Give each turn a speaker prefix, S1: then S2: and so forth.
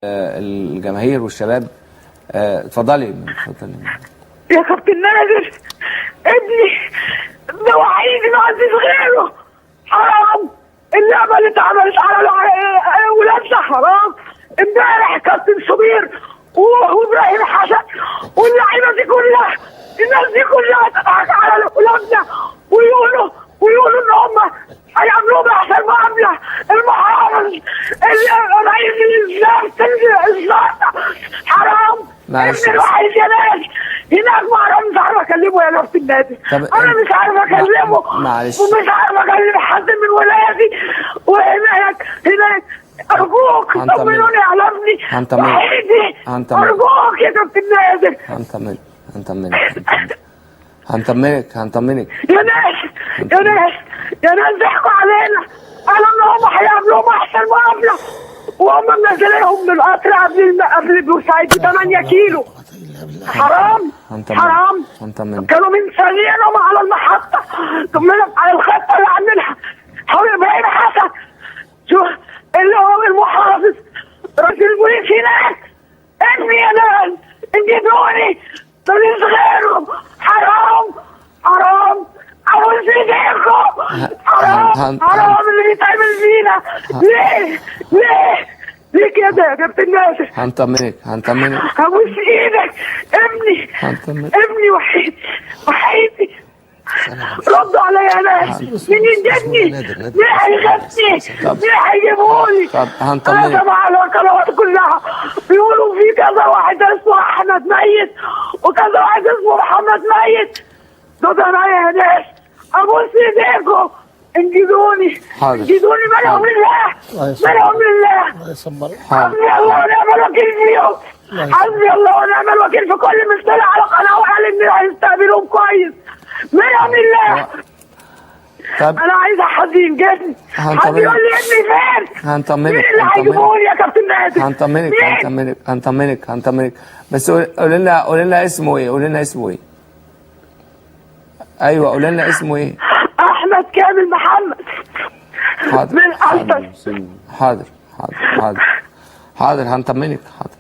S1: الجماهير والشباب. اتفضلي.
S2: يا كابتن نادر، ابني ده وحيد ما عنديش غيره. حرام اللعبه اللي اتعملت على ولادنا، حرام. امبارح كابتن شوبير وابراهيم حسن واللعيبه دي كلها، الناس دي كلها تضحك على ولادنا ويقولوا ان هم هيعملوه باحسن معامله. المحافظ رئيس الوزاره حرام. ابن الوحيد يا ناس هناك محرم، مش عارف اكلمه يا كابتن النادي. انا مش عارف اكلمه ومش عارف اكلم حد من ولادي. وهناك ارجوك طمنوني على ابني وحيدي، ارجوك يا كابتن نادر.
S1: هنطمنك
S2: يا ناس ضحكوا علينا، قالوا ان هم هيعملوا احسن معامله، وهم منزلينهم من القطر قبل بورسعيد 8 كيلو. حرام. كانوا منسلينهم على المحطه على الخطه اللي عاملها حول ابراهيم حسن، شوف اللي هو المحافظ رئيس البوليس هناك. ابني يا ناس انجدوني، ماليش غيره. حرام عاوز ايديكم. حرام اللي بيتعمل فينا. ليه كده يا كابتن ناصر؟
S1: هنطمنك
S2: ابوس ايدك. ابني وحيدي ردوا عليا يا ناس. مين ينجدني؟ مين هيغني؟ مين هيجيبهولي؟ انا سامع على القنوات كلها بيقولوا في كذا واحد اسمه احمد ميت وكذا واحد اسمه محمد ميت. ردوا عليا يا ناس، ابوس ايديكم انجدوني. منهم لله. حسبي الله ونعم الوكيل فيهم. حسبي الله ونعم الوكيل في كل مثال على قناه وقال ان هيستقبلوهم كويس. منهم لله.
S1: طب
S2: انا عايزه حد ينجدني، حد يقول لي ابني فين؟
S1: هنطمنك.
S2: مين اللي هيجيبوني يا كابتن نادر؟
S1: هنطمنك بس قولي لنا اسمه ايه؟ ايوه قولي لنا اسمه ايه؟
S2: احمد كامل محمد.
S1: حاضر
S2: من ألطش.
S1: حاضر هنطمنك. حاضر.